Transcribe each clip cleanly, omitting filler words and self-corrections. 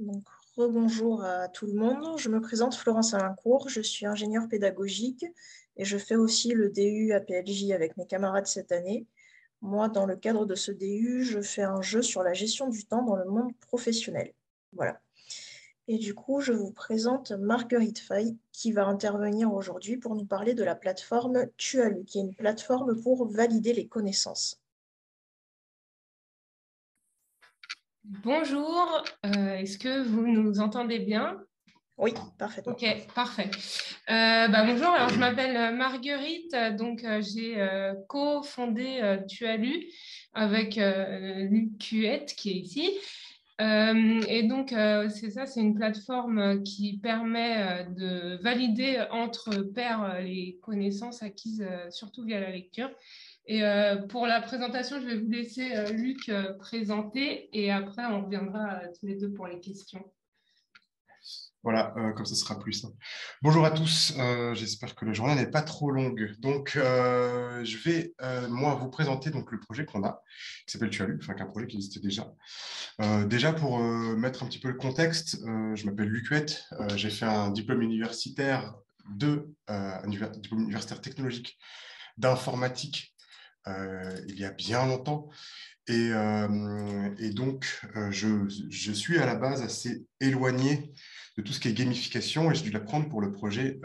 Donc, rebonjour à tout le monde. Je me présente Florence Alincourt, je suis ingénieure pédagogique et je fais aussi le DU à PLJ avec mes camarades cette année. Moi, dans le cadre de ce DU, je fais un jeu sur la gestion du temps dans le monde professionnel. Voilà. Et du coup, je vous présente Marguerite Fay qui va intervenir aujourd'hui pour nous parler de la plateforme Tualu, qui est une plateforme pour valider les connaissances. Bonjour, est-ce que vous nous entendez bien? Oui, parfaitement. Ok, parfait. Bonjour, alors je m'appelle Marguerite, donc j'ai co-fondé Tualu avec Luc Cuette qui est ici. Et donc, c'est ça, c'est une plateforme qui permet de valider entre pairs les connaissances acquises, surtout via la lecture. Et pour la présentation, je vais vous laisser Luc présenter et après, on reviendra tous les deux pour les questions. Voilà, comme ça sera plus simple. Bonjour à tous, j'espère que la journée n'est pas trop longue. Donc, je vais, moi, vous présenter donc, le projet qu'on a, qui s'appelle Tualu, enfin, un projet qui existait déjà. Déjà, pour mettre un petit peu le contexte, je m'appelle Luc Huette, j'ai fait un diplôme universitaire diplôme universitaire technologique d'informatique il y a bien longtemps. Et donc, je suis à la base assez éloigné de tout ce qui est gamification et j'ai dû l'apprendre pour le projet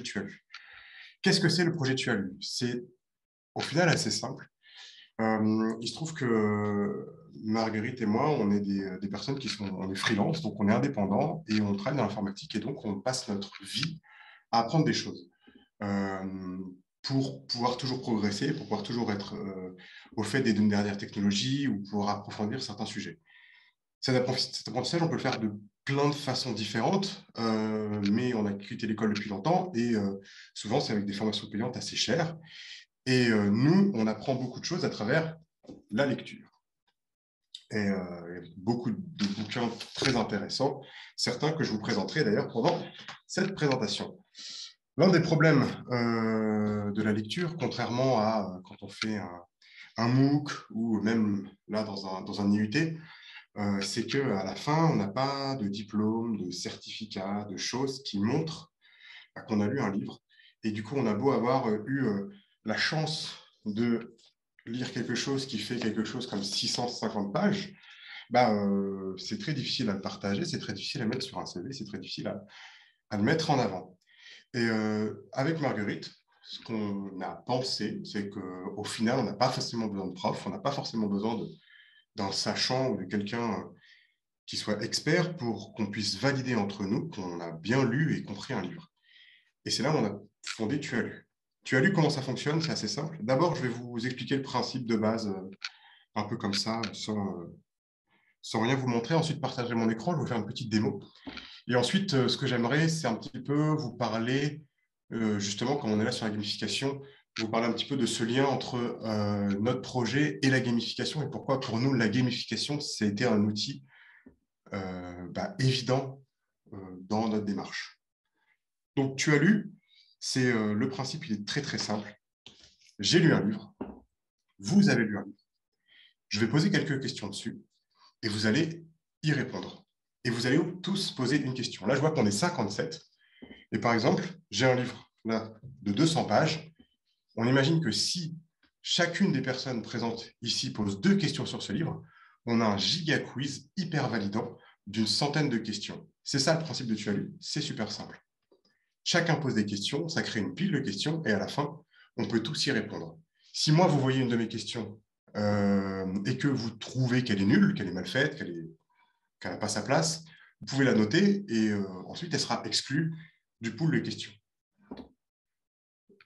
Tualu. Qu'est-ce que c'est le projet Tualu? C'est au final assez simple. Il se trouve que Marguerite et moi, on est des personnes on est freelance, donc on est indépendants et on travaille dans l'informatique et donc on passe notre vie à apprendre des choses. Pour pouvoir toujours progresser, pour pouvoir toujours être au fait des dernières technologies ou pouvoir approfondir certains sujets. Cet apprentissage, on peut le faire de plein de façons différentes, mais on a quitté l'école depuis longtemps et souvent, c'est avec des formations payantes assez chères. Et nous, on apprend beaucoup de choses à travers la lecture. Et il y a beaucoup de bouquins très intéressants, certains que je vous présenterai d'ailleurs pendant cette présentation. L'un des problèmes de la lecture, contrairement à quand on fait un MOOC ou même là dans un IUT, c'est qu'à la fin, on n'a pas de diplôme, de certificat, de choses qui montrent qu'on a lu un livre. Et du coup, on a beau avoir eu la chance de lire quelque chose qui fait quelque chose comme 650 pages, c'est très difficile à le partager, c'est très difficile à mettre sur un CV, c'est très difficile à le mettre en avant. Et avec Marguerite, ce qu'on a pensé, c'est qu'au final, on n'a pas forcément besoin de prof, on n'a pas forcément besoin d'un sachant ou de quelqu'un qui soit expert pour qu'on puisse valider entre nous qu'on a bien lu et compris un livre. Et c'est là où on a fondé Tualu. Tualu, comment ça fonctionne? C'est assez simple. D'abord, je vais vous expliquer le principe de base, un peu comme ça, sans rien vous montrer. Ensuite, partager mon écran, je vais vous faire une petite démo. Et ensuite, ce que j'aimerais, c'est un petit peu vous parler, justement, quand on est là sur la gamification, vous parler un petit peu de ce lien entre notre projet et la gamification et pourquoi, pour nous, la gamification, ça a été un outil évident dans notre démarche. Donc, tu as lu, c'est le principe, il est très, très simple. J'ai lu un livre, vous avez lu un livre. Je vais poser quelques questions dessus et vous allez y répondre. Et vous allez tous poser une question. Là, je vois qu'on est 57. Et par exemple, j'ai un livre là, de 200 pages. On imagine que si chacune des personnes présentes ici pose 2 questions sur ce livre, on a un giga quiz hyper validant d'une centaine de questions. C'est ça le principe de Tu as lu, c'est super simple. Chacun pose des questions, ça crée une pile de questions et à la fin, on peut tous y répondre. Si moi, vous voyez une de mes questions et que vous trouvez qu'elle est nulle, qu'elle est mal faite, qu'elle n'a pas sa place, vous pouvez la noter et ensuite, elle sera exclue du pool de questions.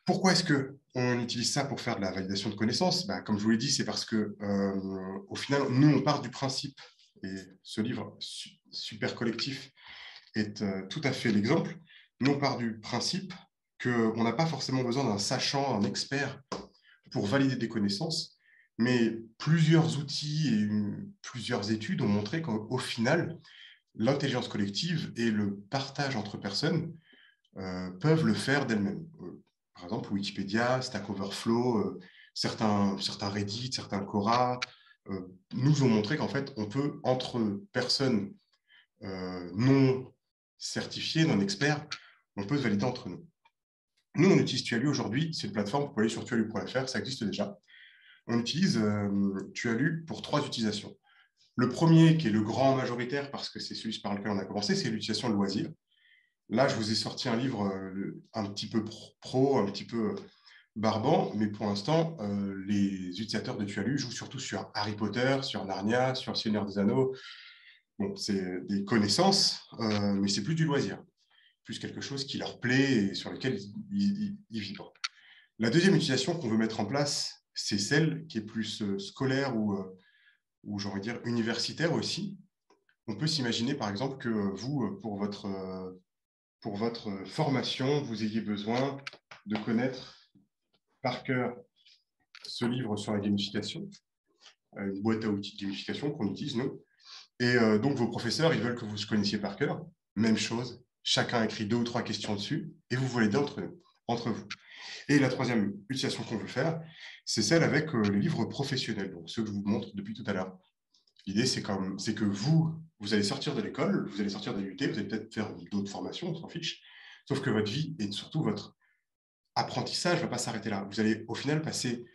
Pourquoi est-ce qu'on utilise ça pour faire de la validation de connaissances? Comme je vous l'ai dit, c'est parce que au final, nous, on part du principe, et ce livre super collectif est tout à fait l'exemple, nous, on part du principe qu'on n'a pas forcément besoin d'un sachant, d'un expert pour valider des connaissances, mais plusieurs outils et plusieurs études ont montré qu'au final, l'intelligence collective et le partage entre personnes peuvent le faire d'elles-mêmes. Par exemple, Wikipédia, Stack Overflow, certains Reddit, certains Quora nous ont montré qu'en fait, on peut, entre personnes non certifiés, non experts, on peut se valider entre nous. Nous, on utilise Tualu aujourd'hui, c'est une plateforme, vous pouvez aller sur tualu.fr, ça existe déjà. On utilise Tualu pour 3 utilisations. Le premier, qui est le grand majoritaire, parce que c'est celui par lequel on a commencé, c'est l'utilisation de loisirs. Là, je vous ai sorti un livre un petit peu pro, un petit peu barbant, mais pour l'instant, les utilisateurs de Tualu jouent surtout sur Harry Potter, sur Narnia, sur Seigneur des Anneaux. Bon, c'est des connaissances, mais c'est plus du loisir, plus quelque chose qui leur plaît et sur lequel ils vibrent. La deuxième utilisation qu'on veut mettre en place, c'est celle qui est plus scolaire ou j'ai envie de dire universitaire aussi. On peut s'imaginer par exemple que vous, pour votre formation, vous ayez besoin de connaître par cœur ce livre sur la gamification, une boîte à outils de gamification qu'on utilise, nous. Et donc, vos professeurs, ils veulent que vous connaissiez par cœur. Même chose, chacun écrit 2 ou 3 questions dessus et vous validez entre vous. Et la troisième utilisation qu'on veut faire, c'est celle avec les livres professionnels, donc ceux que je vous montre depuis tout à l'heure. L'idée, c'est que vous allez sortir de l'école, vous allez sortir de l'UT, vous allez peut-être faire d'autres formations, on s'en fiche, sauf que votre vie et surtout votre apprentissage ne va pas s'arrêter là. Vous allez au final passer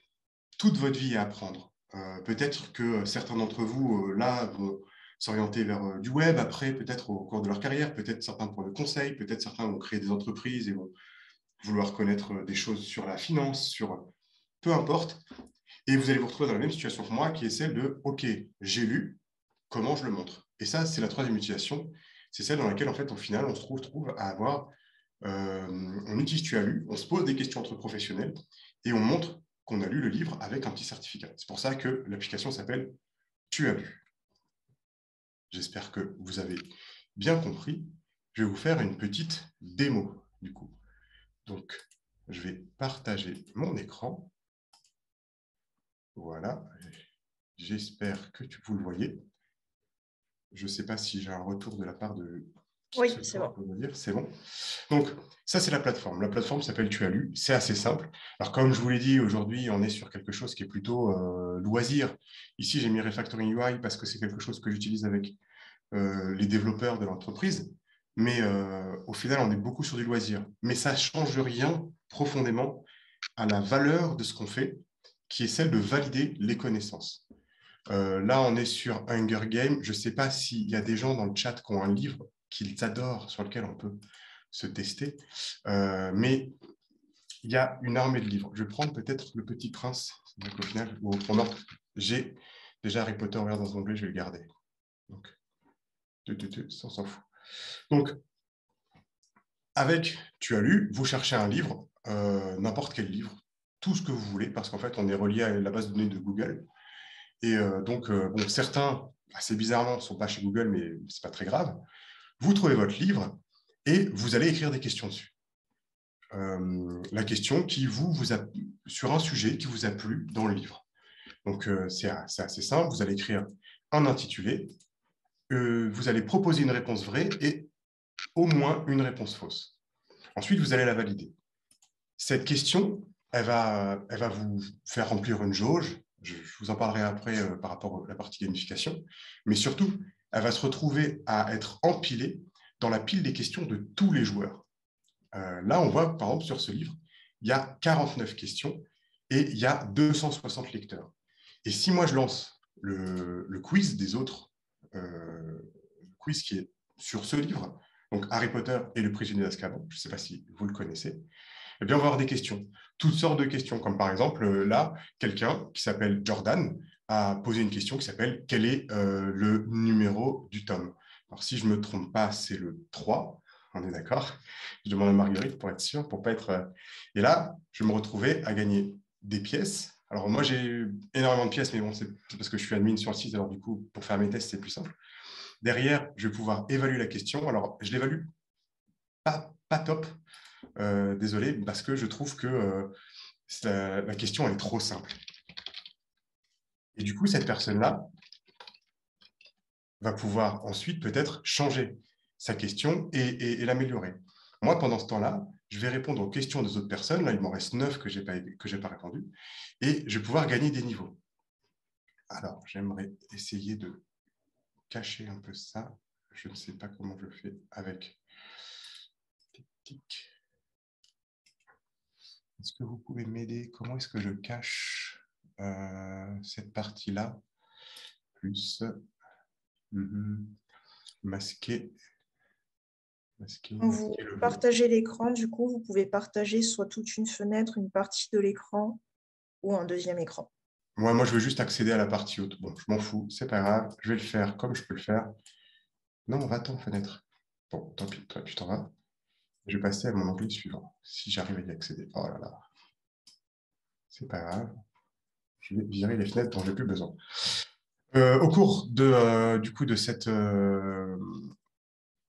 toute votre vie à apprendre. Peut-être que certains d'entre vous, là, vont s'orienter vers du web, après, peut-être au cours de leur carrière, peut-être certains pour le conseil, peut-être certains vont créer des entreprises et vont vouloir connaître des choses sur la finance, sur peu importe. Et vous allez vous retrouver dans la même situation que moi, qui est celle de « Ok, j'ai lu, comment je le montre ?» Et ça, c'est la troisième utilisation. C'est celle dans laquelle, en fait, au final, on se retrouve à avoir… on utilise Tu as lu, on se pose des questions entre professionnels et on montre qu'on a lu le livre avec un petit certificat. C'est pour ça que l'application s'appelle Tu as lu. J'espère que vous avez bien compris. Je vais vous faire une petite démo, du coup. Donc, je vais partager mon écran. Voilà. J'espère que vous le voyez. Je ne sais pas si j'ai un retour de la part de… Oui, c'est bon. C'est bon. Donc, ça, c'est la plateforme. La plateforme s'appelle Tu as lu. C'est assez simple. Alors, comme je vous l'ai dit, aujourd'hui, on est sur quelque chose qui est plutôt loisir. Ici, j'ai mis Refactoring UI parce que c'est quelque chose que j'utilise avec les développeurs de l'entreprise. Mais au final, on est beaucoup sur du loisir. Mais ça ne change rien profondément à la valeur de ce qu'on fait, qui est celle de valider les connaissances. Là, on est sur Hunger Games. Je ne sais pas s'il y a des gens dans le chat qui ont un livre qu'ils adorent, sur lequel on peut se tester. Mais il y a une armée de livres. Je vais prendre peut-être Le Petit Prince. Donc, au final, j'ai déjà Harry Potter ouvert dans un onglet, je vais le garder. Donc, ça, on s'en fout. Donc, avec Tu as lu, vous cherchez un livre, n'importe quel livre, tout ce que vous voulez, parce qu'en fait, on est relié à la base de données de Google. Et donc, bon, certains, assez bizarrement, ne sont pas chez Google, mais ce n'est pas très grave. Vous trouvez votre livre et vous allez écrire des questions dessus. La question qui vous a, sur un sujet qui vous a plu dans le livre. Donc, c'est assez simple. Vous allez écrire un intitulé. Vous allez proposer une réponse vraie et au moins une réponse fausse. Ensuite, vous allez la valider. Cette question, elle va vous faire remplir une jauge. Je vous en parlerai après par rapport à la partie gamification. Mais surtout, elle va se retrouver à être empilée dans la pile des questions de tous les joueurs. Là, on voit, par exemple, sur ce livre, il y a 49 questions et il y a 260 lecteurs. Et si moi, je lance le quiz des autres, quiz qui est sur ce livre, donc Harry Potter et le prisonnier d'Azkaban, je ne sais pas si vous le connaissez, eh bien, on va avoir des questions, toutes sortes de questions, comme par exemple, là, quelqu'un qui s'appelle Jordan a posé une question qui s'appelle « Quel est le numéro du tome ?» Alors, si je ne me trompe pas, c'est le 3, on est d'accord. Je demande à Marguerite pour être sûr, pour pas être… Et là, je me retrouvais à gagner des pièces. Alors, moi, j'ai énormément de pièces, mais bon, c'est parce que je suis admin sur le site, alors du coup, pour faire mes tests, c'est plus simple. Derrière, je vais pouvoir évaluer la question. Alors, je l'évalue pas top, désolé, parce que je trouve que la question est trop simple. Et du coup, cette personne-là va pouvoir ensuite peut-être changer sa question et l'améliorer. Moi, pendant ce temps-là, je vais répondre aux questions des autres personnes. Là, il m'en reste 9 que je n'ai pas répondu. Et je vais pouvoir gagner des niveaux. Alors, j'aimerais essayer de cacher un peu ça. je ne sais pas comment je fais avec. Est-ce que vous pouvez m'aider? Comment est-ce que je cache cette partie-là? Plus masquer. Quand vous Masquer le bleu. partagez l'écran, du coup, vous pouvez partager soit toute une fenêtre, une partie de l'écran ou un deuxième écran. Moi, je veux juste accéder à la partie haute. Bon, je m'en fous, c'est pas grave. Je vais le faire comme je peux le faire. Non, va-t'en, fenêtre. Bon, tant pis, toi, tu t'en vas. Je vais passer à mon onglet suivant, si j'arrive à y accéder. Oh là là, c'est pas grave. Je vais virer les fenêtres dont j'ai plus besoin. Au cours du coup de cette...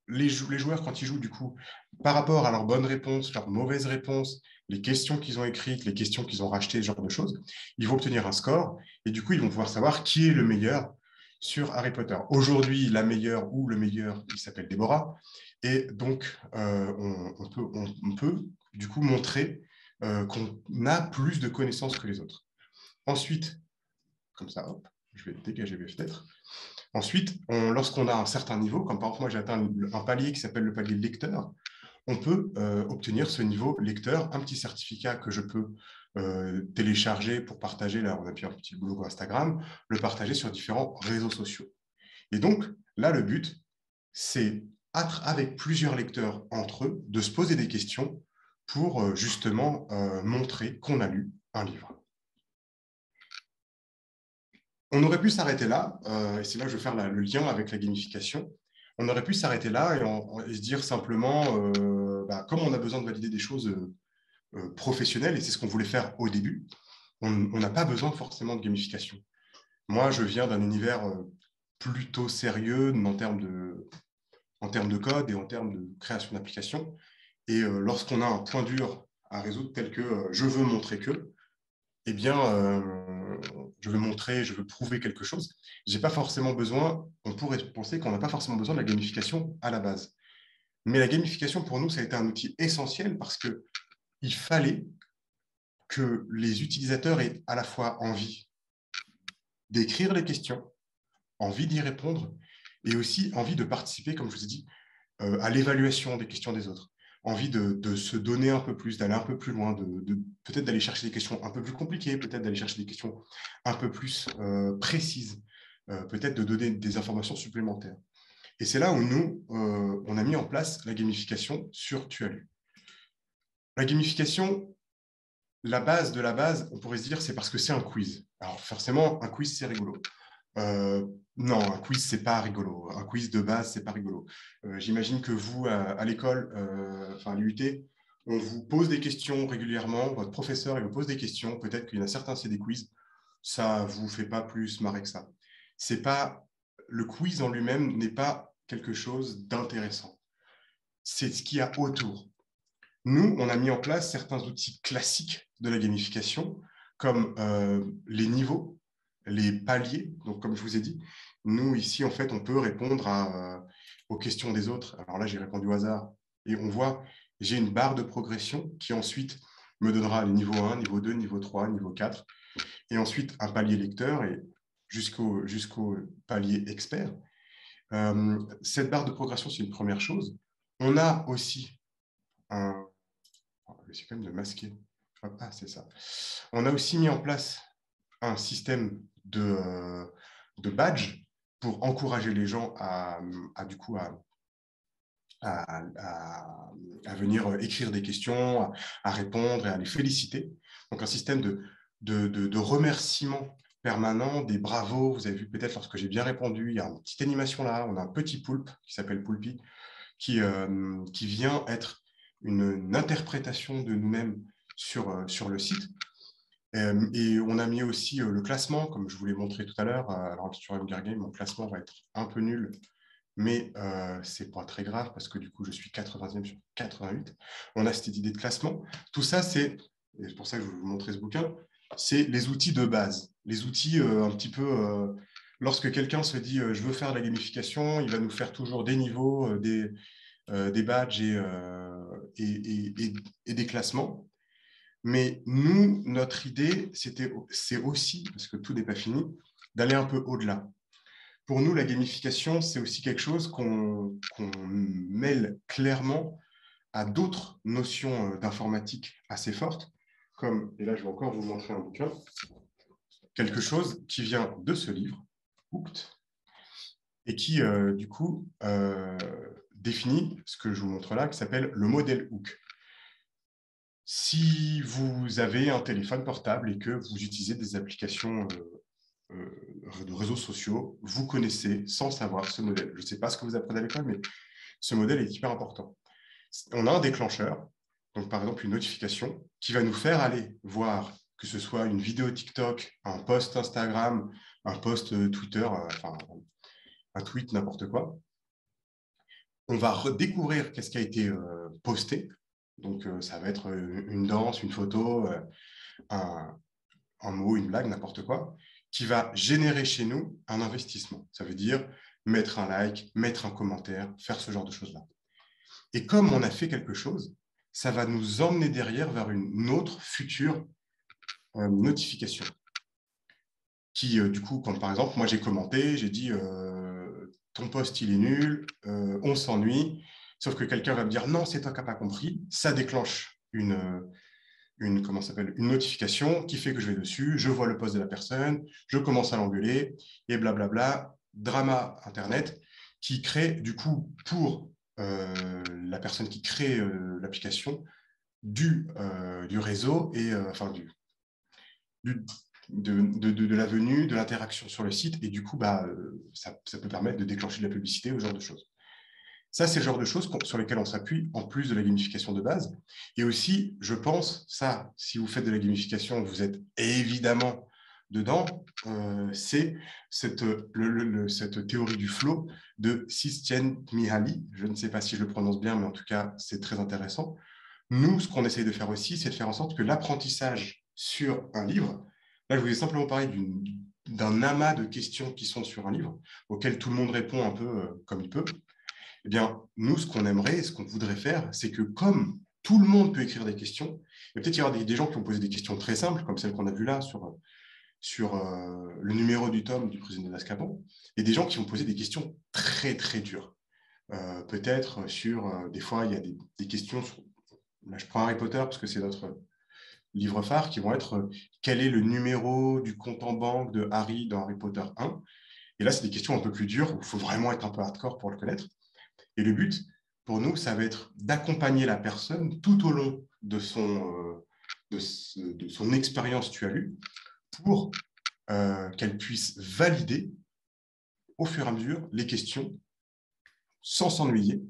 les joueurs, quand ils jouent, du coup, par rapport à leurs bonnes réponses, leurs mauvaises réponses, les questions qu'ils ont écrites, les questions qu'ils ont rachetées, ce genre de choses, ils vont obtenir un score et du coup, ils vont pouvoir savoir qui est le meilleur sur Harry Potter. Aujourd'hui, la meilleure ou le meilleur, il s'appelle Déborah. Et donc, on peut du coup montrer qu'on a plus de connaissances que les autres. Ensuite, comme ça, hop, je vais dégager mes fenêtres. Ensuite, lorsqu'on a un certain niveau, comme par exemple moi j'ai atteint un palier qui s'appelle le palier lecteur, on peut obtenir ce niveau lecteur, un petit certificat que je peux télécharger pour partager, là on appuie un petit logo Instagram, le partager sur différents réseaux sociaux. Et donc là le but, c'est avec plusieurs lecteurs entre eux, de se poser des questions pour justement montrer qu'on a lu un livre. On aurait pu s'arrêter là, et c'est là que je vais faire le lien avec la gamification. On aurait pu s'arrêter là et se dire simplement, comme on a besoin de valider des choses professionnelles, et c'est ce qu'on voulait faire au début, on n'a pas besoin forcément de gamification. Moi, je viens d'un univers plutôt sérieux en termes de code et en termes de création d'applications. Et lorsqu'on a un point dur à résoudre tel que je veux montrer que, eh bien, je veux montrer, je veux prouver quelque chose. J'ai pas forcément besoin, on pourrait penser qu'on n'a pas forcément besoin de la gamification à la base. Mais la gamification, pour nous, ça a été un outil essentiel parce qu'il fallait que les utilisateurs aient à la fois envie d'écrire les questions, envie d'y répondre et aussi envie de participer, comme je vous ai dit, à l'évaluation des questions des autres. Envie de se donner un peu plus, d'aller un peu plus loin, peut-être d'aller chercher des questions un peu plus compliquées, peut-être d'aller chercher des questions un peu plus précises, peut-être de donner des informations supplémentaires. Et c'est là où nous, on a mis en place la gamification sur Tualu. La gamification, la base de la base, on pourrait se dire, c'est parce que c'est un quiz. Alors forcément, un quiz, c'est rigolo. Non, un quiz, c'est pas rigolo. Un quiz de base, c'est pas rigolo. J'imagine que vous, à l'école, enfin à l'UT, on vous pose des questions régulièrement. Votre professeur, il vous pose des questions. Peut-être qu'il y en a certains, c'est des quiz. Ça vous fait pas plus marrer que ça. C'est pas le quiz en lui-même n'est pas quelque chose d'intéressant. C'est ce qu'il y a autour. Nous, on a mis en place certains outils classiques de la gamification, comme les niveaux, les paliers. Donc, comme je vous ai dit, nous, ici, en fait, on peut répondre aux questions des autres. Alors là, j'ai répondu au hasard. Et on voit, j'ai une barre de progression qui ensuite me donnera le niveau 1, niveau 2, niveau 3, niveau 4. Et ensuite, un palier lecteur et jusqu'au palier expert. Cette barre de progression, c'est une première chose. On a aussi un... Je vais essayer quand même de masquer. Ah, c'est ça. On a aussi mis en place un système de badge pour encourager les gens du coup, à venir écrire des questions, à répondre et à les féliciter. Donc, un système de remerciement permanent, des bravos. Vous avez vu peut-être lorsque j'ai bien répondu, il y a une petite animation là, on a un petit poulpe qui s'appelle Poulpi, qui vient être une interprétation de nous-mêmes sur le site. Et on a mis aussi le classement, comme je vous l'ai montré tout à l'heure. Alors sur Hunger Games, mon classement va être un peu nul, mais ce n'est pas très grave parce que du coup, je suis 80e sur 88. On a cette idée de classement. Tout ça, et c'est pour ça que je vais vous montrer ce bouquin, c'est les outils de base. Les outils un petit peu... lorsque quelqu'un se dit je veux faire de la gamification, il va nous faire toujours des niveaux, des badges et des classements. Mais nous, notre idée, c'est aussi, parce que tout n'est pas fini, d'aller un peu au-delà. Pour nous, la gamification, c'est aussi quelque chose qu'on mêle clairement à d'autres notions d'informatique assez fortes, comme, et là je vais encore vous montrer un bouquin, quelque chose qui vient de ce livre, Hooked, et qui, du coup, définit ce que je vous montre là, qui s'appelle le modèle Hook. Si vous avez un téléphone portable et que vous utilisez des applications de réseaux sociaux, vous connaissez sans savoir ce modèle. Je ne sais pas ce que vous apprenez à l'école, mais ce modèle est hyper important. On a un déclencheur, donc par exemple une notification, qui va nous faire aller voir que ce soit une vidéo TikTok, un post Instagram, un post Twitter, enfin un tweet, n'importe quoi. On va redécouvrir qu'est-ce qui a été posté. Donc ça va être une danse, une photo, un mot, une blague, n'importe quoi, qui va générer chez nous un investissement. Ça veut dire mettre un like, mettre un commentaire, faire ce genre de choses-là. Et comme on a fait quelque chose, ça va nous emmener derrière vers une autre future notification. Qui, du coup, quand par exemple, moi j'ai commenté, j'ai dit ton post il est nul, on s'ennuie, sauf que quelqu'un va me dire non, c'est toi qui n'as pas compris, ça déclenche une notification qui fait que je vais dessus, je vois le post de la personne, je commence à l'engueuler, et blablabla, drama Internet, qui crée du coup pour la personne qui crée l'application du réseau et enfin de la venue, de l'interaction sur le site, et du coup, ça peut permettre de déclencher de la publicité ou ce genre de choses. Ça, c'est le genre de choses sur lesquelles on s'appuie, en plus de la gamification de base. Et aussi, je pense, ça, si vous faites de la gamification, vous êtes évidemment dedans, c'est cette théorie du flow de Csikszentmihalyi. Je ne sais pas si je le prononce bien, mais en tout cas, c'est très intéressant. Nous, ce qu'on essaye de faire aussi, c'est de faire en sorte que l'apprentissage sur un livre, là, je vous ai simplement parlé d'un amas de questions qui sont sur un livre, auxquelles tout le monde répond un peu comme il peut. Eh bien, nous, ce qu'on aimerait, ce qu'on voudrait faire, c'est que comme tout le monde peut écrire des questions, il va peut-être y avoir des gens qui ont posé des questions très simples, comme celle qu'on a vue là sur le numéro du tome du prisonnier d'Azkaban, et des gens qui ont posé des questions très, très dures. Peut-être sur, des fois, il y a des questions sur, là, je prends Harry Potter parce que c'est notre livre phare, qui vont être quel est le numéro du compte en banque de Harry dans Harry Potter 1. Et là, c'est des questions un peu plus dures, où il faut vraiment être un peu hardcore pour le connaître. Et le but, pour nous, ça va être d'accompagner la personne tout au long de son expérience Tualu pour qu'elle puisse valider au fur et à mesure les questions sans s'ennuyer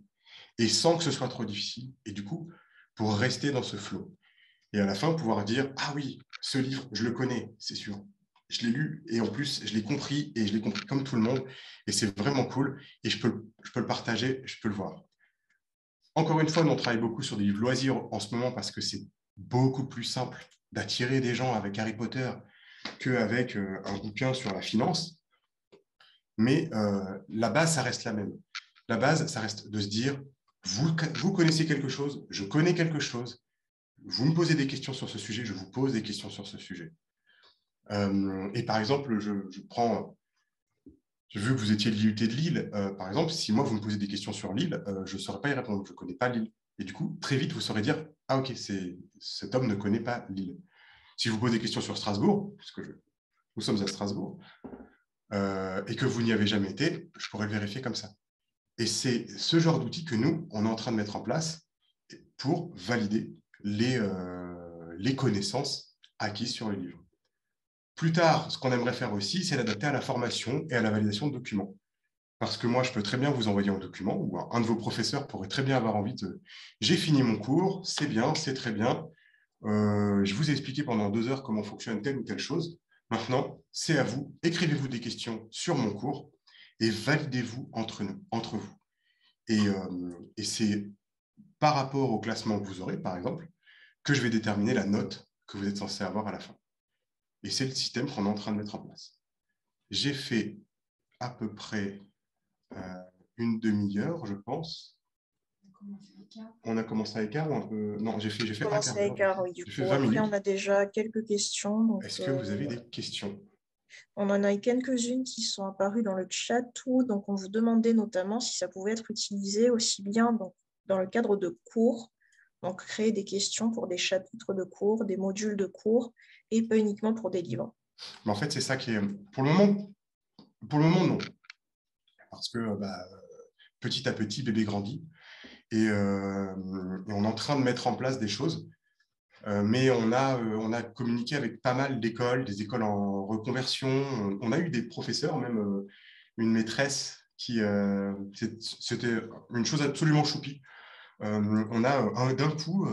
et sans que ce soit trop difficile. Et du coup, pour rester dans ce flow. Et à la fin, pouvoir dire « Ah oui, ce livre, je le connais, c'est sûr. Je l'ai lu et en plus, je l'ai compris et je l'ai compris comme tout le monde. Et c'est vraiment cool et je peux le partager, je peux le voir. » Encore une fois, nous, on travaille beaucoup sur des livres loisirs en ce moment parce que c'est beaucoup plus simple d'attirer des gens avec Harry Potter qu'avec un bouquin sur la finance. Mais la base, ça reste la même. La base, ça reste de se dire, vous connaissez quelque chose, je connais quelque chose, vous me posez des questions sur ce sujet, je vous pose des questions sur ce sujet. Et par exemple, je prends... J'ai vu que vous étiez de l'IUT de Lille. Par exemple, si moi, vous me posez des questions sur Lille, je ne saurais pas y répondre. Je ne connais pas Lille. Et du coup, très vite, vous saurez dire « Ah, ok, cet homme ne connaît pas Lille. » Si je vous pose des questions sur Strasbourg, puisque nous sommes à Strasbourg, et que vous n'y avez jamais été, je pourrais le vérifier comme ça. Et c'est ce genre d'outil que nous, on est en train de mettre en place pour valider les connaissances acquises sur le livre. Plus tard, ce qu'on aimerait faire aussi, c'est l'adapter à la formation et à la validation de documents. Parce que moi, je peux très bien vous envoyer un document, ou un de vos professeurs pourrait très bien avoir envie de « J'ai fini mon cours, c'est bien, c'est très bien. Je vous ai expliqué pendant 2 heures comment fonctionne telle ou telle chose. Maintenant, c'est à vous. Écrivez-vous des questions sur mon cours et validez-vous entre vous. » Et c'est par rapport au classement que vous aurez, par exemple, que je vais déterminer la note que vous êtes censé avoir à la fin. Et c'est le système qu'on est en train de mettre en place. J'ai fait à peu près une demi-heure, je pense. On a commencé à écart ou un peu... Non, j'ai fait un quart d'heure. Oui, du coup, après, on a déjà quelques questions. Est-ce que vous avez des questions? On en a eu quelques-unes qui sont apparues dans le chat, donc on vous demandait notamment si ça pouvait être utilisé aussi bien donc, dans le cadre de cours, donc créer des questions pour des chapitres de cours, des modules de cours, et pas uniquement pour des livres. Mais en fait, c'est ça qui est... Pour le moment, non. Parce que petit à petit, bébé grandit. Et on est en train de mettre en place des choses. Mais on a communiqué avec pas mal d'écoles, des écoles en reconversion. On a eu des professeurs, même une maîtresse qui... C'était une chose absolument choupie. On a d'un coup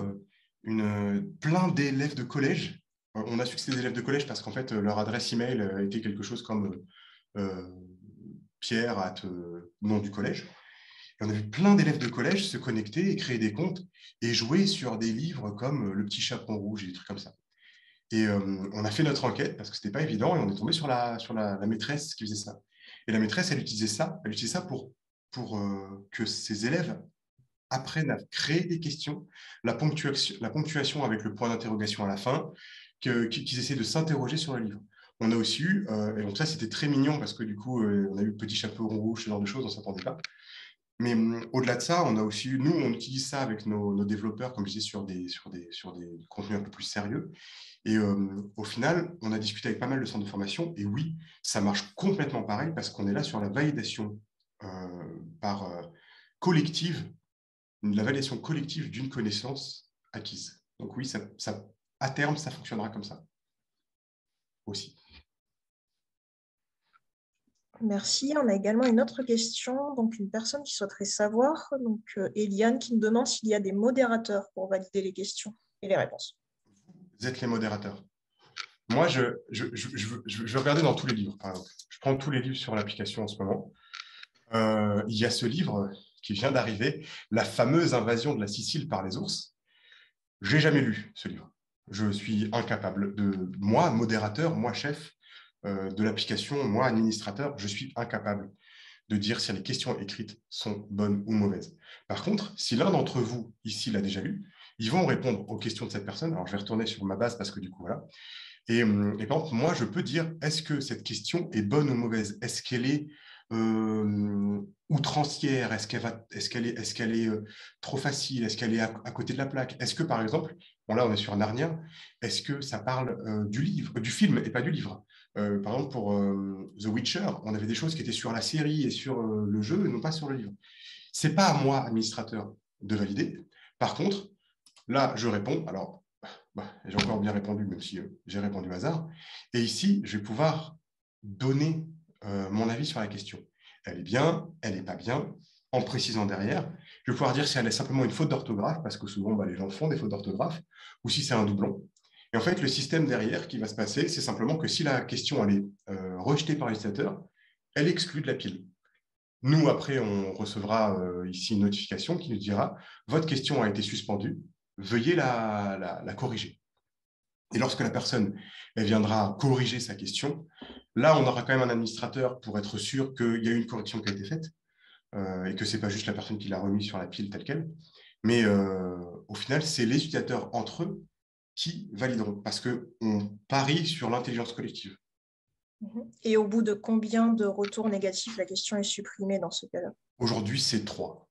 plein d'élèves de collège. On a su que c'était des élèves de collège parce qu'en fait, leur adresse email était quelque chose comme Pierre nom du collège. Et on a vu plein d'élèves de collège se connecter et créer des comptes et jouer sur des livres comme Le Petit Chaperon Rouge et des trucs comme ça. Et on a fait notre enquête parce que ce n'était pas évident et on est tombé sur la maîtresse qui faisait ça. Et la maîtresse, elle utilisait ça pour que ses élèves apprennent à créer des questions, la ponctuation avec le point d'interrogation à la fin, qu'ils essaient de s'interroger sur le livre. On a aussi eu, et donc ça c'était très mignon parce que du coup on a eu le petit chaperon rouge, ce genre de choses, on ne s'attendait pas. Mais au-delà de ça, on a aussi eu, nous on utilise ça avec nos développeurs, comme je disais, sur des contenus un peu plus sérieux. Et au final, on a discuté avec pas mal de centres de formation, et oui, ça marche complètement pareil parce qu'on est là sur la validation par collective, la validation collective d'une connaissance acquise. Donc oui, à terme, ça fonctionnera comme ça aussi. Merci. On a également une autre question, donc une personne qui souhaiterait savoir, donc Eliane, qui nous demande s'il y a des modérateurs pour valider les questions et les réponses. Vous êtes les modérateurs. Moi, je vais regarder dans tous les livres, par exemple. Je prends tous les livres sur l'application en ce moment. Il y a ce livre qui vient d'arriver, La fameuse invasion de la Sicile par les ours. Je n'ai jamais lu ce livre. Je suis incapable moi, modérateur, moi, chef de l'application, moi, administrateur, je suis incapable de dire si les questions écrites sont bonnes ou mauvaises. Par contre, si l'un d'entre vous, ici, l'a déjà lu, ils vont répondre aux questions de cette personne. Alors, je vais retourner sur ma base parce que du coup, voilà. Et par exemple, moi, je peux dire, est-ce que cette question est bonne ou mauvaise? Est-ce qu'elle est outrancière? Est-ce qu'elle est trop facile? Est-ce qu'elle est à côté de la plaque? Est-ce que, par exemple, bon là, on est sur Narnia, est-ce que ça parle du film et pas du livre? Par exemple, pour The Witcher, on avait des choses qui étaient sur la série et sur le jeu, et non pas sur le livre. C'est pas à moi, administrateur, de valider. Par contre, là, je réponds. Alors, j'ai encore bien répondu, même si j'ai répondu au hasard. Et ici, je vais pouvoir donner mon avis sur la question. Elle est bien, elle n'est pas bien, en précisant derrière. Je vais pouvoir dire si elle est simplement une faute d'orthographe, parce que souvent, les gens font des fautes d'orthographe, ou si c'est un doublon. Et en fait, le système derrière qui va se passer, c'est simplement que si la question elle est rejetée par l'utilisateur, elle exclut de la pile. Nous, après, on recevra ici une notification qui nous dira « Votre question a été suspendue, veuillez la corriger ». Et lorsque la personne elle viendra corriger sa question, là, on aura quand même un administrateur pour être sûr qu'il y a eu une correction qui a été faite et que ce n'est pas juste la personne qui l'a remis sur la pile telle qu'elle. Mais au final, c'est les utilisateurs entre eux qui valideront parce qu'on parie sur l'intelligence collective. Et au bout de combien de retours négatifs la question est supprimée dans ce cas-là? Aujourd'hui, c'est 3.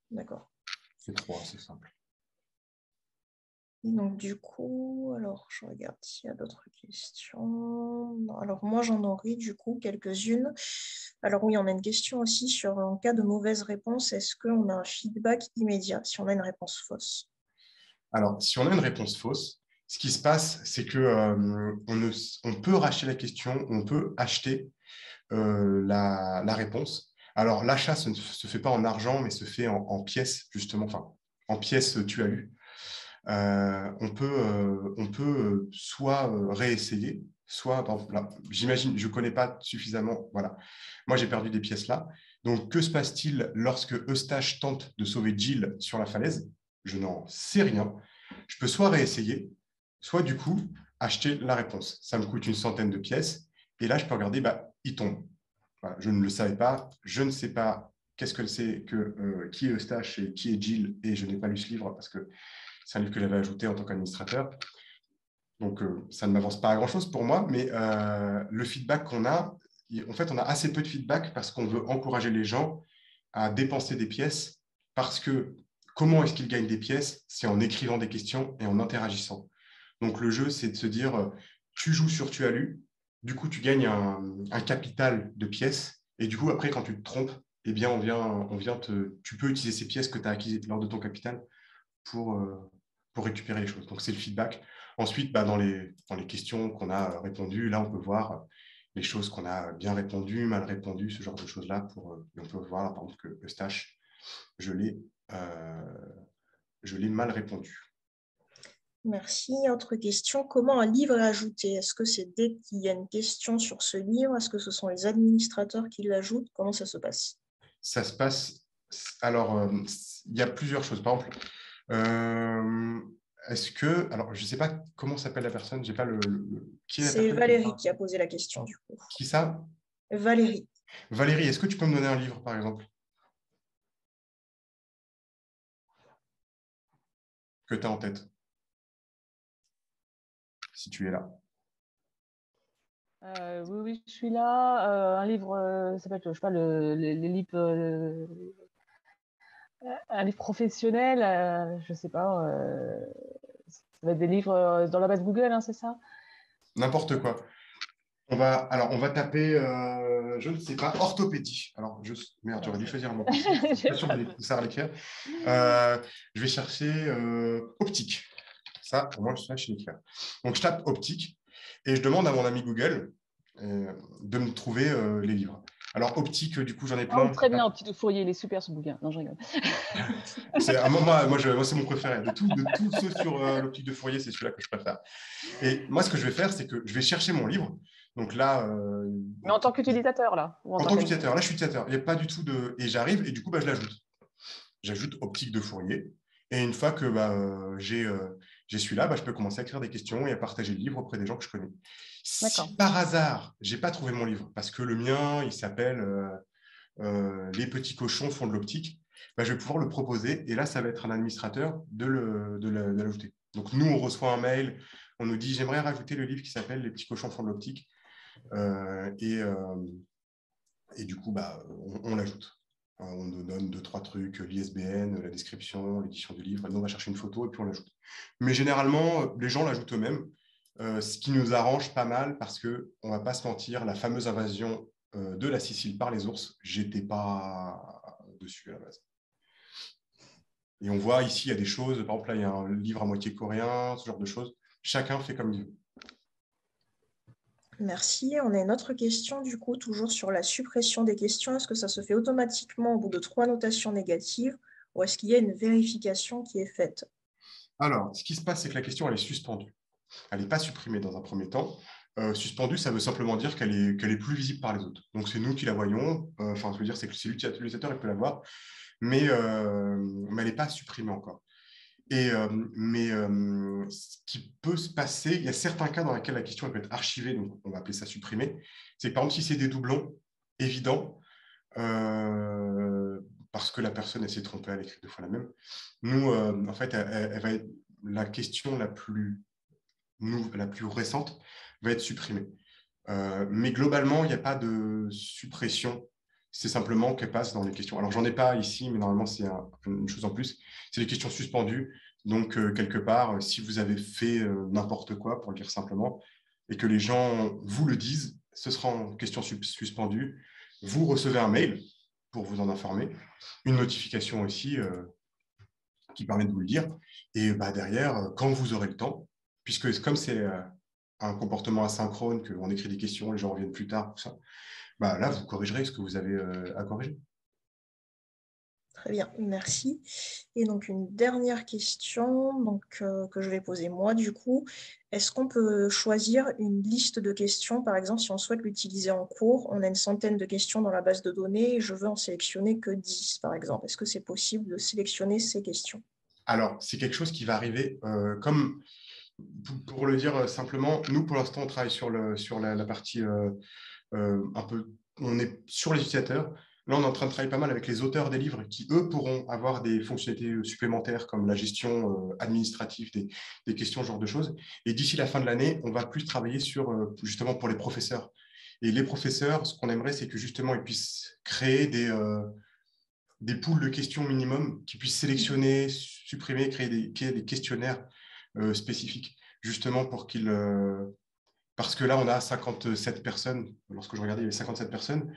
D'accord. C'est 3, c'est simple. Et donc, du coup, alors je regarde s'il y a d'autres questions. Non, alors, moi, j'en aurai du coup quelques-unes. Alors, oui, on a une question aussi sur en cas de mauvaise réponse, est-ce qu'on a un feedback immédiat si on a une réponse fausse? Alors, si on a une réponse fausse, ce qui se passe, c'est que on peut racheter la question, on peut acheter la réponse. Alors, l'achat ne se fait pas en argent, mais se fait en pièces, justement, enfin, en pièces tu as lu. On peut soit réessayer, soit, par exemple, là, j'imagine, je ne connais pas suffisamment, voilà. Moi, j'ai perdu des pièces là. Donc, que se passe-t-il lorsque Eustache tente de sauver Jill sur la falaise? Je n'en sais rien. Je peux soit réessayer, soit du coup, acheter la réponse. Ça me coûte une centaine de pièces. Et là, je peux regarder, il tombe. Voilà, je ne le savais pas. Je ne sais pas qu'est-ce que c'est qui est Eustache et qui est Jill. Et je n'ai pas lu ce livre parce que c'est un livre que j'avais ajouté en tant qu'administrateur. Donc, ça ne m'avance pas à grand-chose pour moi, mais le feedback qu'on a, en fait, on a assez peu de feedback parce qu'on veut encourager les gens à dépenser des pièces parce que comment est-ce qu'ils gagnent des pièces? C'est en écrivant des questions et en interagissant. Donc, le jeu, c'est de se dire, tu joues sur tu as lu, du coup, tu gagnes un capital de pièces et du coup, après, quand tu te trompes, eh bien, tu peux utiliser ces pièces que tu as acquises lors de ton capital pour, pour récupérer les choses. Donc, c'est le feedback. Ensuite, dans les questions qu'on a répondues, là, on peut voir les choses qu'on a bien répondues, mal répondues, ce genre de choses-là. On peut voir, par exemple, que Eustache, je l'ai mal répondu. Merci. Autre question, comment un livre est ajouté? Est-ce que c'est dès qu'il y a une question sur ce livre? Est-ce que ce sont les administrateurs qui l'ajoutent? Comment ça se passe? Ça se passe... Alors, il y a plusieurs choses. Par exemple, euh, est-ce que... Alors, je ne sais pas comment s'appelle la personne. J'ai pas qui est la C'est personne Valérie qui a posé la question, du coup. Qui ça? Valérie. Valérie, est-ce que tu peux me donner un livre, par exemple, que tu as en tête, si tu es là? Oui, oui, je suis là. Un livre, ça s'appelle, je sais pas, les livres, un livre professionnel, je sais pas. Ça va être des livres dans la base Google, hein, c'est ça? N'importe quoi. On va taper, je ne sais pas, orthopédie. Alors, merde, j'aurais dû choisir un mot précis. Je suis pas sûr de ça à l'écrire. Je vais chercher optique. Ça, pour moi, je sais l'écrire. Donc, je tape optique et je demande à mon ami Google de me trouver les livres. Alors, optique, du coup, j'en ai plein. Très bien, Petit Fourier, il est super ce bouquin. Non, je rigole. Moi, c'est mon préféré. De tous ceux sur l'optique de Fourier, c'est celui-là que je préfère. Et moi, ce que je vais faire, c'est que je vais chercher mon livre. Donc là, Mais en tant qu'utilisateur, là? En tant qu'utilisateur, là, je suis utilisateur. Il n'y a pas du tout de... Et j'arrive, et du coup, bah, je l'ajoute. J'ajoute optique de Fourier. Et une fois que j'ai celui-là, bah, je peux commencer à écrire des questions et à partager le livre auprès des gens que je connais. Si par hasard, je n'ai pas trouvé mon livre, parce que le mien, il s'appelle Les petits cochons font de l'optique, bah, je vais pouvoir le proposer. Et là, ça va être un administrateur de l'ajouter. Donc, nous, on reçoit un mail, on nous dit, j'aimerais rajouter le livre qui s'appelle Les petits cochons font de l'optique. Et du coup, bah, on l'ajoute. On nous donne 2-3 trucs, l'ISBN, la description, l'édition du livre, et nous, on va chercher une photo et puis on l'ajoute. Mais généralement, les gens l'ajoutent eux-mêmes, ce qui nous arrange pas mal parce qu'on ne va pas se mentir, la fameuse invasion de la Sicile par les ours, j'étais pas dessus à la base. Et on voit ici, il y a des choses, par exemple, là, il y a un livre à moitié coréen, ce genre de choses. Chacun fait comme il veut. Merci. On a une autre question, du coup, toujours sur la suppression des questions. Est-ce que ça se fait automatiquement au bout de 3 notations négatives ou est-ce qu'il y a une vérification qui est faite? Alors, ce qui se passe, c'est que la question, elle est suspendue. Elle n'est pas supprimée dans un premier temps. Suspendue, ça veut simplement dire qu'elle est plus visible par les autres. Donc, c'est nous qui la voyons. Enfin, je veux dire, c'est que l'utilisateur, il peut la voir, mais elle n'est pas supprimée encore. Mais ce qui peut se passer, il y a certains cas dans lesquels la question elle peut être archivée, donc on va appeler ça supprimer. C'est que par exemple, si c'est des doublons évidents, parce que la personne s'est trompée, elle écrit 2 fois la même, nous, en fait, elle va être la question la plus récente va être supprimée. Mais globalement, il n'y a pas de suppression. C'est simplement qu'elle passe dans les questions. Alors, j'en ai pas ici, mais normalement, c'est une chose en plus. C'est les questions suspendues. Donc, quelque part, si vous avez fait n'importe quoi, pour le dire simplement, et que les gens vous le disent, ce sera en question suspendue. Vous recevez un mail pour vous en informer, une notification aussi qui permet de vous le dire. Et bah, derrière, quand vous aurez le temps, puisque comme c'est un comportement asynchrone, qu'on écrit des questions, les gens reviennent plus tard, tout ça, bah, là, vous corrigerez ce que vous avez à corriger. Très bien, merci. Et donc, une dernière question donc, que je vais poser moi, du coup. Est-ce qu'on peut choisir une liste de questions? Par exemple, si on souhaite l'utiliser en cours, on a une centaine de questions dans la base de données et je veux en sélectionner que 10, par exemple. Est-ce que c'est possible de sélectionner ces questions? Alors, c'est quelque chose qui va arriver comme, pour le dire simplement, nous, pour l'instant, on travaille sur la partie un peu, on est sur les utilisateurs. Là, on est en train de travailler pas mal avec les auteurs des livres qui, eux, pourront avoir des fonctionnalités supplémentaires comme la gestion administrative des questions, ce genre de choses. Et d'ici la fin de l'année, on va plus travailler sur, justement, pour les professeurs. Et les professeurs, ce qu'on aimerait, c'est que justement, ils puissent créer des poules de questions minimum, qu'ils puissent sélectionner, supprimer, créer des questionnaires spécifiques, justement pour qu'ils... parce que là, on a 57 personnes. Lorsque je regardais, il y avait 57 personnes.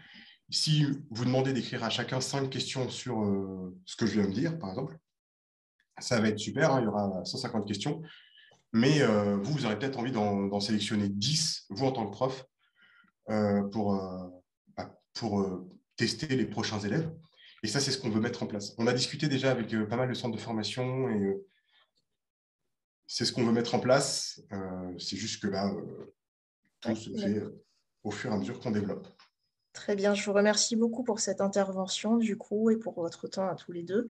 Si vous demandez d'écrire à chacun 5 questions sur ce que je viens de dire, par exemple, ça va être super, hein, il y aura 150 questions, mais vous aurez peut-être envie d'en sélectionner 10, vous en tant que prof, pour tester les prochains élèves. Et ça, c'est ce qu'on veut mettre en place. On a discuté déjà avec pas mal de centres de formation et c'est ce qu'on veut mettre en place. C'est juste que tout se fait au fur et à mesure qu'on développe. Très bien, je vous remercie beaucoup pour cette intervention du coup et pour votre temps à tous les deux.